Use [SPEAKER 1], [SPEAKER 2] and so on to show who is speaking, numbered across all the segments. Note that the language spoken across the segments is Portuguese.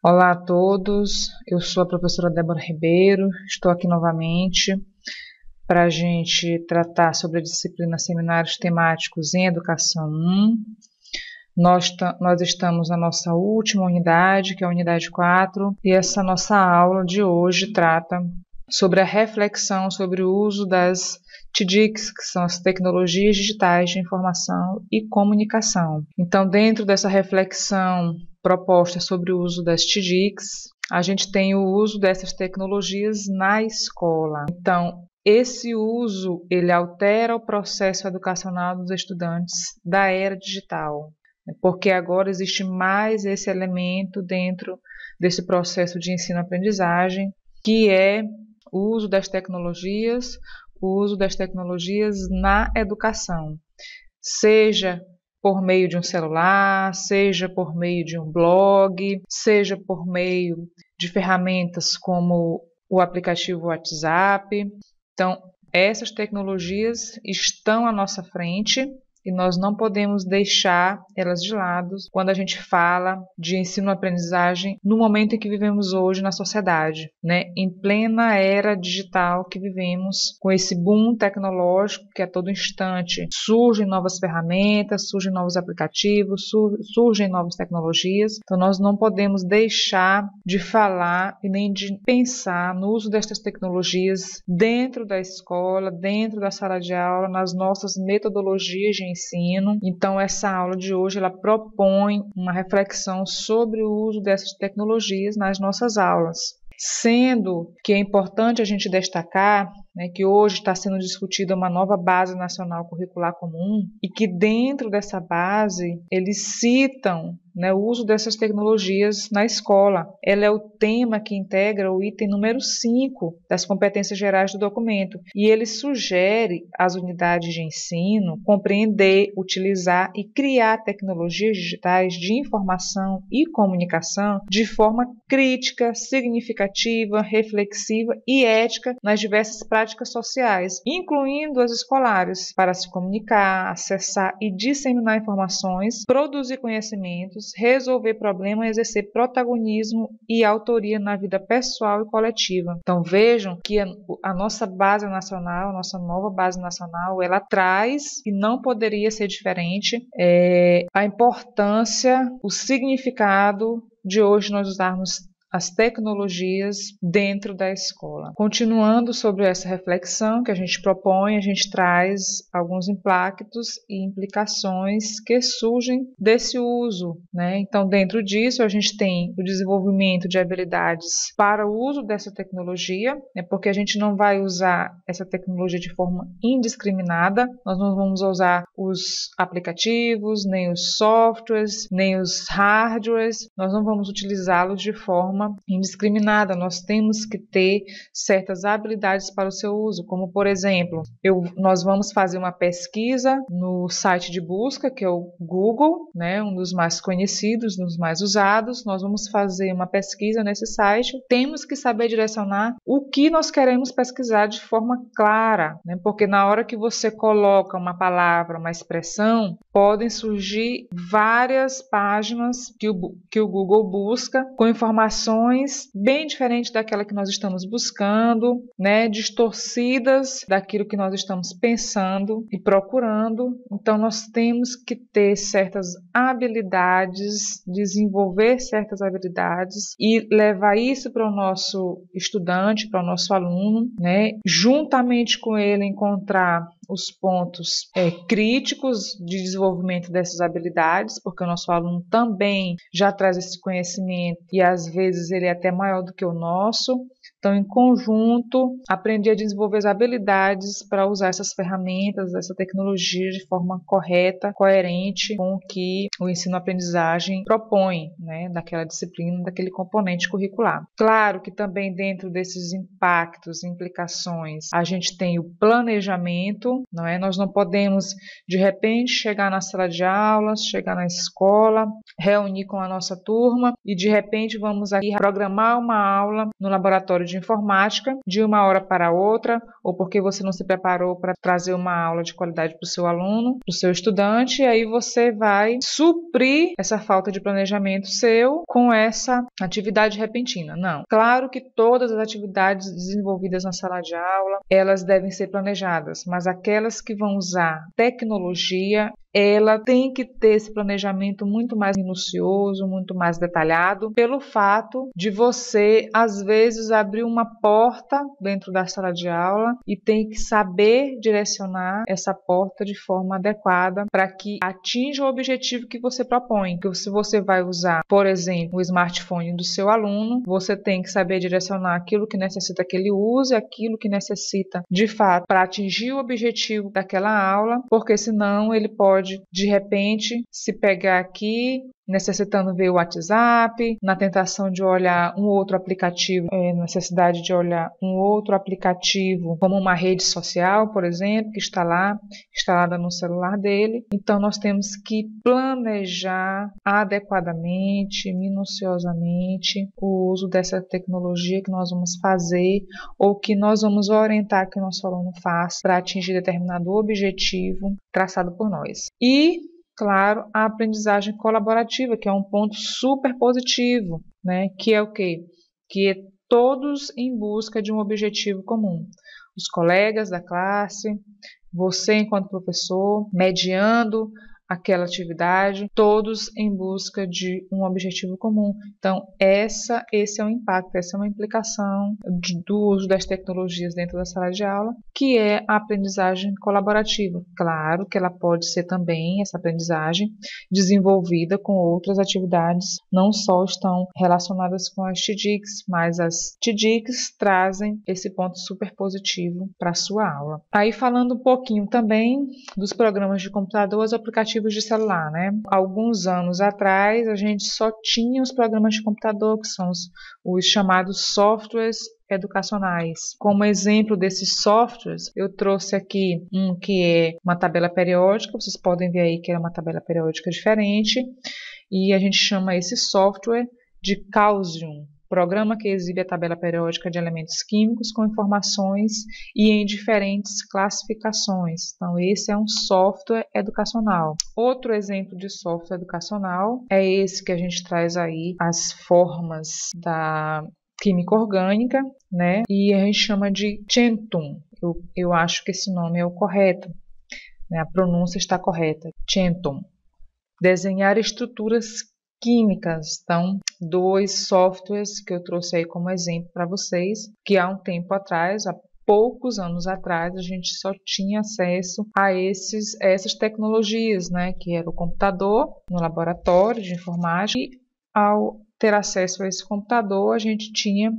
[SPEAKER 1] Olá a todos, eu sou a professora Débora Ribeiro, estou aqui novamente para a gente tratar sobre a disciplina Seminários Temáticos em Educação 1. Nós estamos na nossa última unidade, que é a unidade 4, e essa nossa aula de hoje trata sobre a reflexão sobre o uso das TDICs, que são as tecnologias digitais de informação e comunicação. Então, dentro dessa reflexão proposta sobre o uso das TDICs, a gente tem o uso dessas tecnologias na escola. Então, esse uso, ele altera o processo educacional dos estudantes da era digital, porque agora existe mais esse elemento dentro desse processo de ensino-aprendizagem, que é o uso das tecnologias, na educação, seja por meio de um celular, seja por meio de um blog, seja por meio de ferramentas como o aplicativo WhatsApp. Então, essas tecnologias estão à nossa frente e nós não podemos deixar elas de lado quando a gente fala de ensino-aprendizagem no momento em que vivemos hoje na sociedade, né? Em plena era digital que vivemos, com esse boom tecnológico que a todo instante surgem novas ferramentas, surgem novos aplicativos, surgem novas tecnologias. Então nós não podemos deixar de falar e nem de pensar no uso destas tecnologias dentro da escola, dentro da sala de aula, nas nossas metodologias de ensino. Então essa aula de hoje ela propõe uma reflexão sobre o uso dessas tecnologias nas nossas aulas, sendo que é importante a gente destacar, né, que hoje está sendo discutida uma nova base nacional curricular comum e que dentro dessa base eles citam, né, o uso dessas tecnologias na escola. Ela é o tema que integra o item número 5 das competências gerais do documento e ele sugere às unidades de ensino compreender, utilizar e criar tecnologias digitais de informação e comunicação de forma crítica, significativa, reflexiva e ética nas diversas práticas sociais, incluindo as escolares, para se comunicar, acessar e disseminar informações, produzir conhecimentos, resolver problemas e exercer protagonismo e autoria na vida pessoal e coletiva. Então vejam que a nossa base nacional, a nossa nova base nacional, ela traz, e não poderia ser diferente, a importância, o significado de hoje nós usarmos as tecnologias dentro da escola. Continuando sobre essa reflexão que a gente propõe, a gente traz alguns impactos e implicações que surgem desse uso, né? Então, dentro disso, a gente tem o desenvolvimento de habilidades para o uso dessa tecnologia, né? Porque a gente não vai usar essa tecnologia de forma indiscriminada, nós não vamos usar os aplicativos, nem os softwares, nem os hardwares, nós não vamos utilizá-los de forma indiscriminada. Nós temos que ter certas habilidades para o seu uso, como por exemplo, nós vamos fazer uma pesquisa no site de busca, que é o Google, né, um dos mais conhecidos, um dos mais usados. Nós vamos fazer uma pesquisa nesse site, temos que saber direcionar o que nós queremos pesquisar de forma clara, né, porque na hora que você coloca uma palavra, uma expressão, podem surgir várias páginas que o Google busca com informações bem diferentes daquela que nós estamos buscando, né, distorcidas daquilo que nós estamos pensando e procurando. Então nós temos que ter certas habilidades, desenvolver certas habilidades e levar isso para o nosso estudante, para o nosso aluno, né, juntamente com ele encontrar os pontos críticos de desenvolvimento dessas habilidades, porque o nosso aluno também já traz esse conhecimento e às vezes ele é até maior do que o nosso. Então, em conjunto, aprender a desenvolver as habilidades para usar essas ferramentas, essa tecnologia de forma correta, coerente com o que o ensino-aprendizagem propõe, né, daquela disciplina, daquele componente curricular. Claro que também dentro desses impactos, implicações, a gente tem o planejamento, não é? Nós não podemos, de repente, chegar na sala de aulas, chegar na escola, reunir com a nossa turma e, de repente, vamos aqui programar uma aula no laboratório de informática de uma hora para outra, ou porque você não se preparou para trazer uma aula de qualidade para o seu aluno, para o seu estudante, e aí você vai suprir essa falta de planejamento seu com essa atividade repentina. Não. Claro que todas as atividades desenvolvidas na sala de aula, elas devem ser planejadas, mas aquelas que vão usar tecnologia, ela tem que ter esse planejamento muito mais minucioso, muito mais detalhado, pelo fato de você, às vezes, abrir uma porta dentro da sala de aula e tem que saber direcionar essa porta de forma adequada para que atinja o objetivo que você propõe. Porque se você vai usar, por exemplo, o smartphone do seu aluno, você tem que saber direcionar aquilo que necessita que ele use, aquilo que necessita, de fato, para atingir o objetivo daquela aula, porque senão ele pode, de repente, se pegar aqui necessitando ver o WhatsApp, na tentação de olhar um outro aplicativo, necessidade de olhar um outro aplicativo, como uma rede social, por exemplo, que está lá, instalada no celular dele. Então, nós temos que planejar adequadamente, minuciosamente, o uso dessa tecnologia que nós vamos fazer ou que nós vamos orientar que o nosso aluno faça para atingir determinado objetivo traçado por nós. E claro, a aprendizagem colaborativa, que é um ponto super positivo, né? Que é o quê? Que é todos em busca de um objetivo comum. Os colegas da classe, você enquanto professor, mediando aquela atividade, todos em busca de um objetivo comum. Então, esse é o impacto, essa é uma implicação do uso das tecnologias dentro da sala de aula, que é a aprendizagem colaborativa. Claro que ela pode ser também, essa aprendizagem, desenvolvida com outras atividades, não só estão relacionadas com as TDICs, mas as TDICs trazem esse ponto super positivo para a sua aula. Aí, falando um pouquinho também dos programas de computador, os aplicativos de celular, né? Alguns anos atrás, a gente só tinha os programas de computador, que são os chamados softwares educacionais. Como exemplo desses softwares, eu trouxe aqui um que é uma tabela periódica, vocês podem ver aí que é uma tabela periódica diferente, e a gente chama esse software de Causium. Programa que exibe a tabela periódica de elementos químicos com informações e em diferentes classificações. Então, esse é um software educacional. Outro exemplo de software educacional é esse que a gente traz aí, as formas da química orgânica, né? E a gente chama de Centum. Eu acho que esse nome é o correto, né? A pronúncia está correta. Centum. Desenhar estruturas químicas. Então, dois softwares que eu trouxe aí como exemplo para vocês, que há um tempo atrás, há poucos anos atrás, a gente só tinha acesso a essas tecnologias, né, que era o computador no laboratório de informática, e ao ter acesso a esse computador, a gente tinha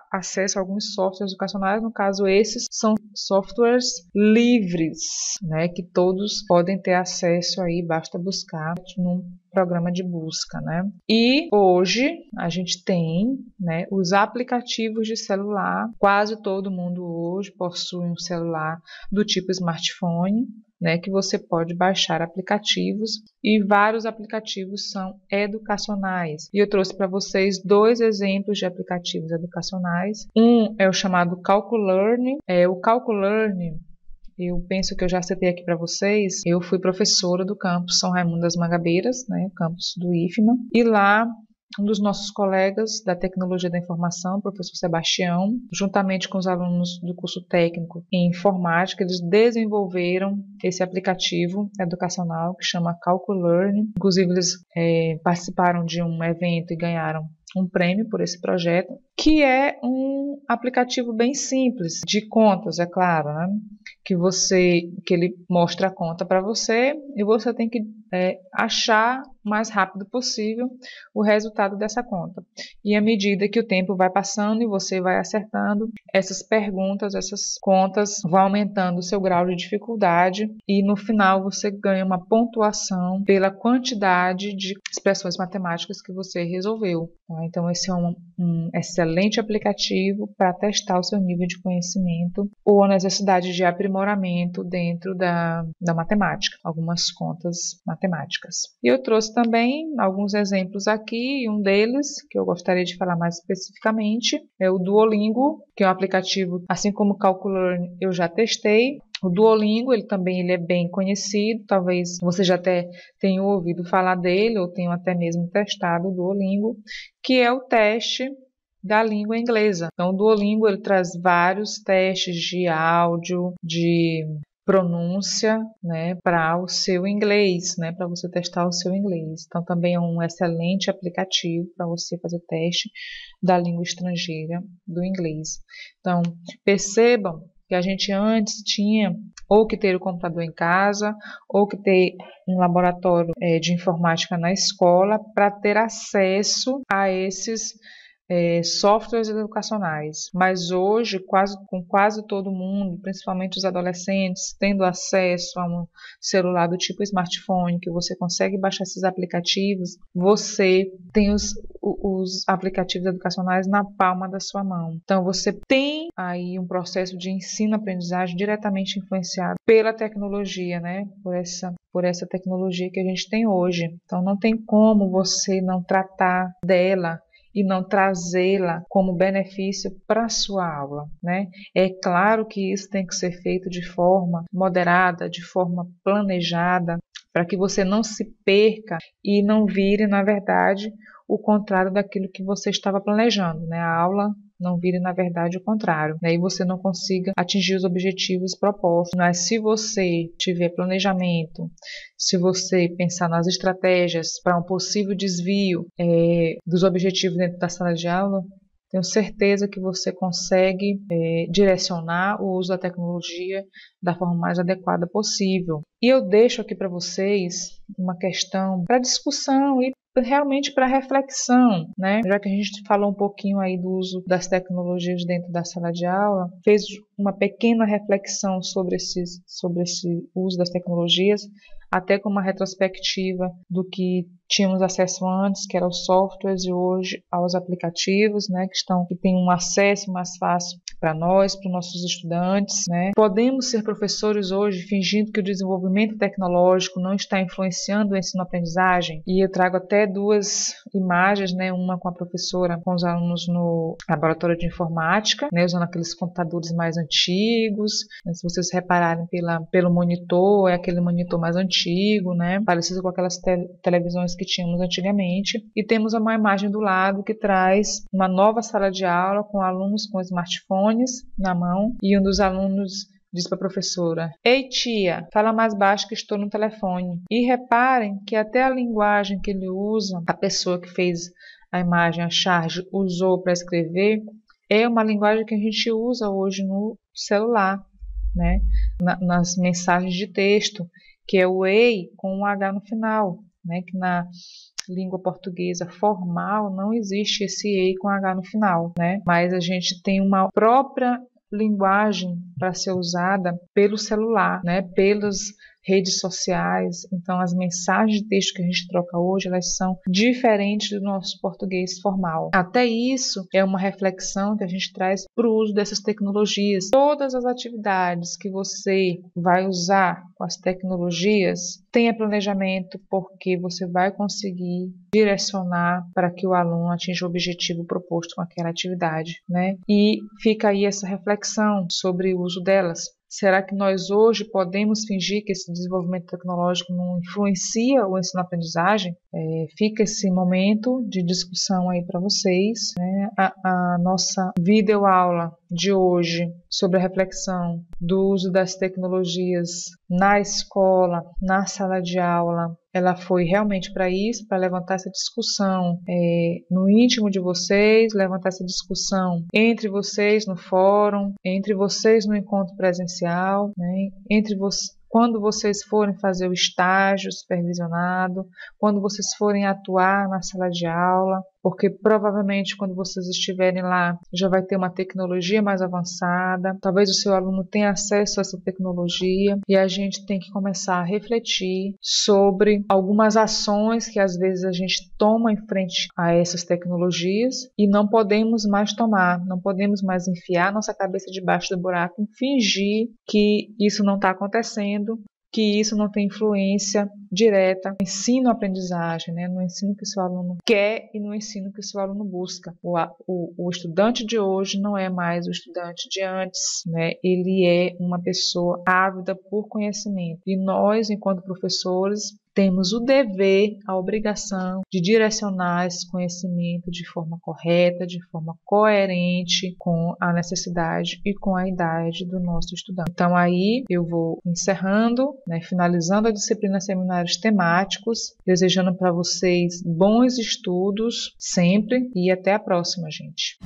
[SPEAKER 1] acesso a alguns softwares educacionais. No caso, esses são softwares livres, né, que todos podem ter acesso aí, basta buscar num programa de busca, né? E hoje a gente tem, né, os aplicativos de celular. Quase todo mundo hoje possui um celular do tipo smartphone, né, que você pode baixar aplicativos, e vários aplicativos são educacionais. E eu trouxe para vocês dois exemplos de aplicativos educacionais. Um é o chamado Calculearn. O Calculearn, eu penso que eu já citei aqui para vocês, eu fui professora do campus São Raimundo das Mangabeiras, né, campus do IFMA, e lá um dos nossos colegas da Tecnologia da Informação, o professor Sebastião, juntamente com os alunos do curso técnico em Informática, eles desenvolveram esse aplicativo educacional que chama Calculearn. Inclusive, eles participaram de um evento e ganharam um prêmio por esse projeto, que é um aplicativo bem simples, de contas, é claro, né? Que ele mostra a conta para você e você tem que achar o mais rápido possível o resultado dessa conta. E à medida que o tempo vai passando e você vai acertando essas perguntas, essas contas vão aumentando o seu grau de dificuldade e no final você ganha uma pontuação pela quantidade de expressões matemáticas que você resolveu. Tá? Então esse é um excelente aplicativo para testar o seu nível de conhecimento ou a necessidade de aprimoramento dentro da matemática, algumas contas matemáticas. matemáticas. E eu trouxe também alguns exemplos aqui, e um deles, que eu gostaria de falar mais especificamente, é o Duolingo, que é um aplicativo, assim como o Calculearn, eu já testei. O Duolingo, ele é bem conhecido, talvez você já até tenha ouvido falar dele, ou tenha até mesmo testado o Duolingo, que é o teste da língua inglesa. Então, o Duolingo, ele traz vários testes de áudio, de pronúncia, né, para o seu inglês, né, para você testar o seu inglês. Então, também é um excelente aplicativo para você fazer teste da língua estrangeira, do inglês. Então, percebam que a gente antes tinha ou que ter o computador em casa, ou que ter um laboratório de informática na escola para ter acesso a esses softwares educacionais. Mas hoje, com quase todo mundo, principalmente os adolescentes, tendo acesso a um celular do tipo smartphone, que você consegue baixar esses aplicativos, você tem os aplicativos educacionais na palma da sua mão. Então, você tem aí um processo de ensino-aprendizagem diretamente influenciado pela tecnologia, né? Por essa tecnologia que a gente tem hoje. Então, não tem como você não tratar dela e não trazê-la como benefício para a sua aula, né? É claro que isso tem que ser feito de forma moderada, de forma planejada, para que você não se perca e não vire, na verdade, o contrário daquilo que você estava planejando, né? A aula não vire, na verdade, o contrário, né? E você não consiga atingir os objetivos propostos. Mas se você tiver planejamento, se você pensar nas estratégias para um possível desvio dos objetivos dentro da sala de aula, tenho certeza que você consegue direcionar o uso da tecnologia da forma mais adequada possível. E eu deixo aqui para vocês uma questão para discussão e realmente para reflexão, né? Já que a gente falou um pouquinho aí do uso das tecnologias dentro da sala de aula, fez uma pequena reflexão sobre esse uso das tecnologias, até com uma retrospectiva do que tínhamos acesso antes, que eram os softwares, e hoje aos aplicativos, né, que têm um acesso mais fácil para nós, para os nossos estudantes, né? Podemos ser professores hoje fingindo que o desenvolvimento tecnológico não está influenciando o ensino-aprendizagem? E eu trago até duas imagens, né, uma com a professora, com os alunos no laboratório de informática, né, usando aqueles computadores mais antigos, né, se vocês repararem pelo monitor, é aquele monitor mais antigo, né, parecido com aquelas televisões que tínhamos antigamente. E temos uma imagem do lado que traz uma nova sala de aula com alunos com smartphones na mão, e um dos alunos diz para a professora: "Ei tia, fala mais baixo que estou no telefone." E reparem que até a linguagem que ele usa, a pessoa que fez a imagem, a charge, usou para escrever, é uma linguagem que a gente usa hoje no celular, né? Nas mensagens de texto, que é o ei com um H no final, né? Que na língua portuguesa formal não existe esse ei com H no final, né? Mas a gente tem uma própria linguagem para ser usada pelo celular, né? Pelas redes sociais. Então, as mensagens de texto que a gente troca hoje, elas são diferentes do nosso português formal. Até isso é uma reflexão que a gente traz para o uso dessas tecnologias. Todas as atividades que você vai usar com as tecnologias, tenha planejamento, porque você vai conseguir direcionar para que o aluno atinja o objetivo proposto com aquela atividade, né? E fica aí essa reflexão sobre o uso delas. Será que nós hoje podemos fingir que esse desenvolvimento tecnológico não influencia o ensino-aprendizagem? Fica esse momento de discussão aí para vocês, né? A nossa videoaula de hoje sobre a reflexão do uso das tecnologias na escola, na sala de aula, ela foi realmente para isso, para levantar essa discussão no íntimo de vocês, levantar essa discussão entre vocês no fórum, entre vocês no encontro presencial, né? Quando vocês forem fazer o estágio supervisionado, quando vocês forem atuar na sala de aula, porque provavelmente quando vocês estiverem lá já vai ter uma tecnologia mais avançada, talvez o seu aluno tenha acesso a essa tecnologia, e a gente tem que começar a refletir sobre algumas ações que às vezes a gente toma em frente a essas tecnologias e não podemos mais tomar, não podemos mais enfiar nossa cabeça debaixo do buraco e fingir que isso não está acontecendo, que isso não tem influência direta no ensino-aprendizagem, né? No ensino que o seu aluno quer e no ensino que o seu aluno busca. O estudante de hoje não é mais o estudante de antes, né? Ele é uma pessoa ávida por conhecimento. E nós, enquanto professores, temos o dever, a obrigação de direcionar esse conhecimento de forma correta, de forma coerente com a necessidade e com a idade do nosso estudante. Então aí eu vou encerrando, né, finalizando a disciplina Seminários Temáticos, desejando para vocês bons estudos sempre e até a próxima, gente.